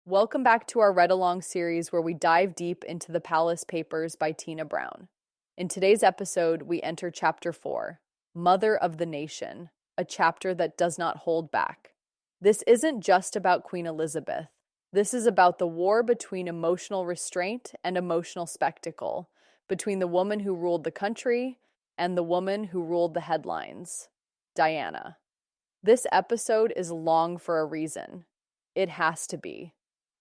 Welcome back to our read along series where we dive deep into the Palace Papers by Tina Brown. In today's episode, we enter Chapter 4, Mother of the Nation, a chapter that does not hold back. This isn't just about Queen Elizabeth. This is about the war between emotional restraint and emotional spectacle, between the woman who ruled the country and the woman who ruled the headlines, Diana. This episode is long for a reason. It has to be.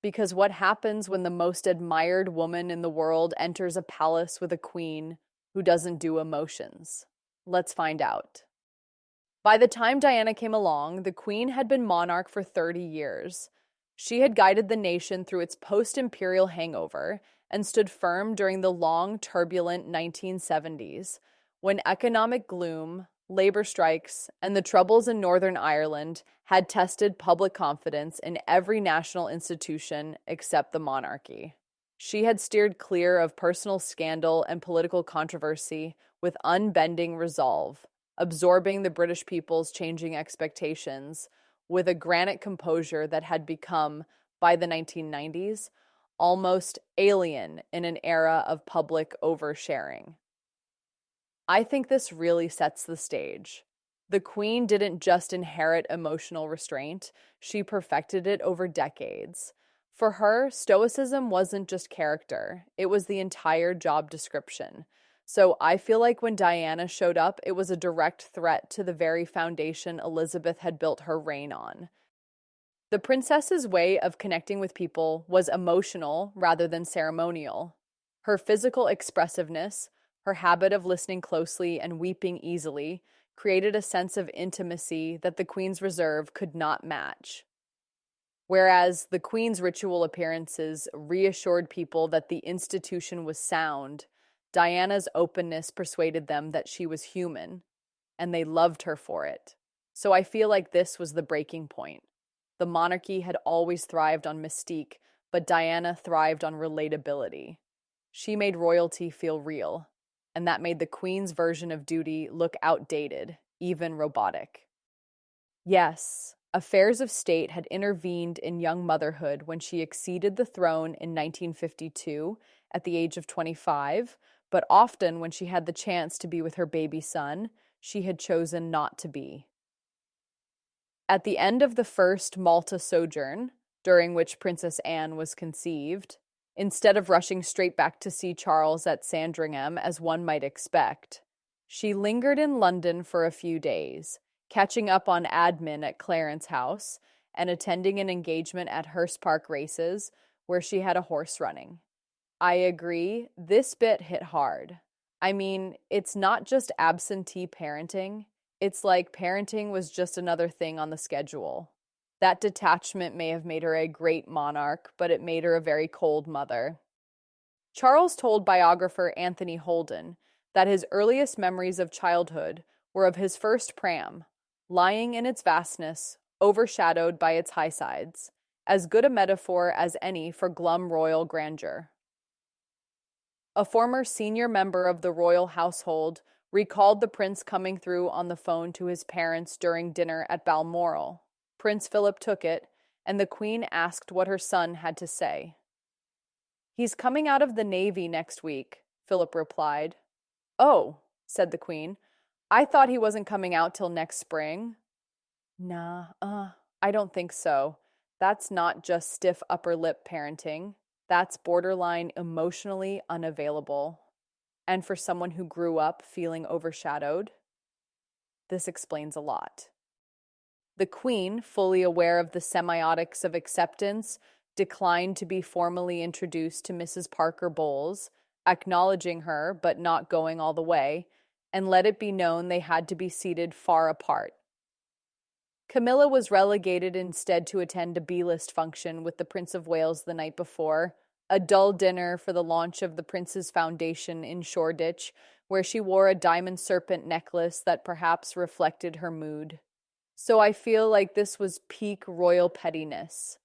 Because what happens when the most admired woman in the world enters a palace with a queen who doesn't do emotions? Let's find out. By the time Diana came along, the queen had been monarch for 30 years. She had guided the nation through its post-imperial hangover and stood firm during the long, turbulent 1970s, when economic gloom, labor strikes, and the troubles in Northern Ireland had tested public confidence in every national institution except the monarchy. She had steered clear of personal scandal and political controversy with unbending resolve, absorbing the British people's changing expectations with a granite composure that had become, by the 1990s, almost alien in an era of public oversharing. I think this really sets the stage. The Queen didn't just inherit emotional restraint, she perfected it over decades. For her, stoicism wasn't just character, it was the entire job description. So I feel like when Diana showed up, it was a direct threat to the very foundation Elizabeth had built her reign on. The princess's way of connecting with people was emotional rather than ceremonial. Her physical expressiveness, her habit of listening closely and weeping easily, created a sense of intimacy that the Queen's reserve could not match. Whereas the Queen's ritual appearances reassured people that the institution was sound, Diana's openness persuaded them that she was human, and they loved her for it. So I feel like this was the breaking point. The monarchy had always thrived on mystique, but Diana thrived on relatability. She made royalty feel real, and that made the Queen's version of duty look outdated, even robotic. Yes, affairs of state had intervened in young motherhood when she acceded the throne in 1952 at the age of 25, but often when she had the chance to be with her baby son, she had chosen not to be. At the end of the first Malta sojourn, during which Princess Anne was conceived, instead of rushing straight back to see Charles at Sandringham, as one might expect, she lingered in London for a few days, catching up on admin at Clarence House and attending an engagement at Hurst Park Races, where she had a horse running. I agree, this bit hit hard. I mean, it's not just absentee parenting, it's like parenting was just another thing on the schedule. That detachment may have made her a great monarch, but it made her a very cold mother. Charles told biographer Anthony Holden that his earliest memories of childhood were of his first pram, lying in its vastness, overshadowed by its high sides, as good a metaphor as any for glum royal grandeur. A former senior member of the royal household recalled the prince coming through on the phone to his parents during dinner at Balmoral. Prince Philip took it, and the Queen asked what her son had to say. "He's coming out of the Navy next week," Philip replied. "Oh," said the Queen, "I thought he wasn't coming out till next spring." "Nah, I don't think so. That's not just stiff upper lip parenting. That's borderline emotionally unavailable. And for someone who grew up feeling overshadowed, this explains a lot." The Queen, fully aware of the semiotics of acceptance, declined to be formally introduced to Mrs. Parker Bowles, acknowledging her but not going all the way, and let it be known they had to be seated far apart. Camilla was relegated instead to attend a B-list function with the Prince of Wales the night before, a dull dinner for the launch of the Prince's Foundation in Shoreditch, where she wore a diamond serpent necklace that perhaps reflected her mood. So I feel like this was peak royal pettiness.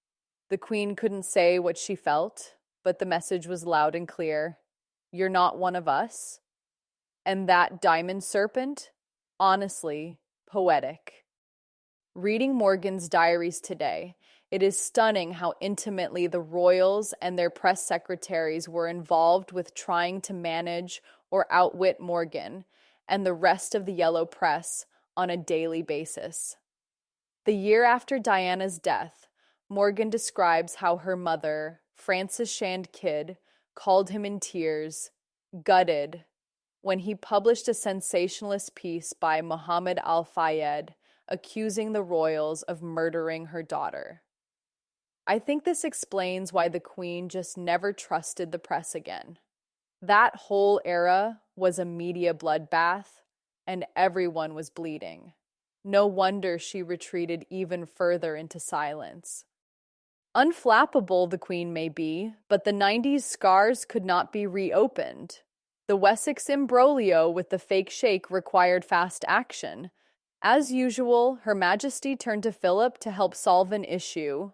The Queen couldn't say what she felt, but the message was loud and clear. You're not one of us. And that diamond serpent? Honestly, poetic. Reading Morgan's diaries today, It is stunning how intimately the royals and their press secretaries were involved with trying to manage or outwit Morgan and the rest of the yellow press on a daily basis. The year after Diana's death, Morgan describes how her mother, Frances Shand Kidd, called him in tears, gutted, when he published a sensationalist piece by Muhammad al-Fayed accusing the royals of murdering her daughter. I think this explains why the Queen just never trusted the press again. That whole era was a media bloodbath, and everyone was bleeding. No wonder she retreated even further into silence. Unflappable the Queen may be, but the 90s scars could not be reopened. The Wessex imbroglio with the fake sheikh required fast action. As usual, Her Majesty turned to Philip to help solve an issue.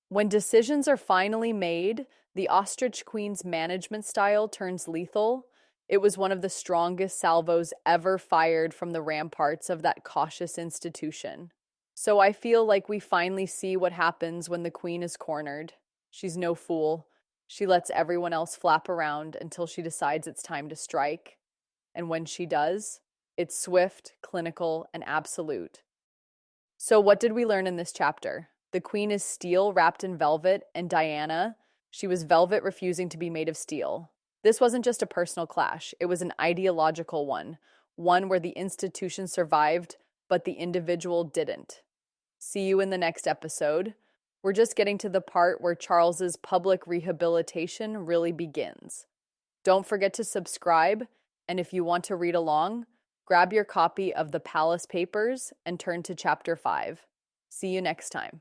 When decisions are finally made, the Ostrich Queen's management style turns lethal. It was one of the strongest salvos ever fired from the ramparts of that cautious institution. So I feel like we finally see what happens when the Queen is cornered. She's no fool. She lets everyone else flap around until she decides it's time to strike. And when she does, it's swift, clinical, and absolute. So what did we learn in this chapter? The Queen is steel wrapped in velvet, and Diana, she was velvet refusing to be made of steel. This wasn't just a personal clash, it was an ideological one where the institution survived, but the individual didn't. See you in the next episode. We're just getting to the part where Charles's public rehabilitation really begins. Don't forget to subscribe, and if you want to read along, grab your copy of the Palace Papers and turn to Chapter 5. See you next time.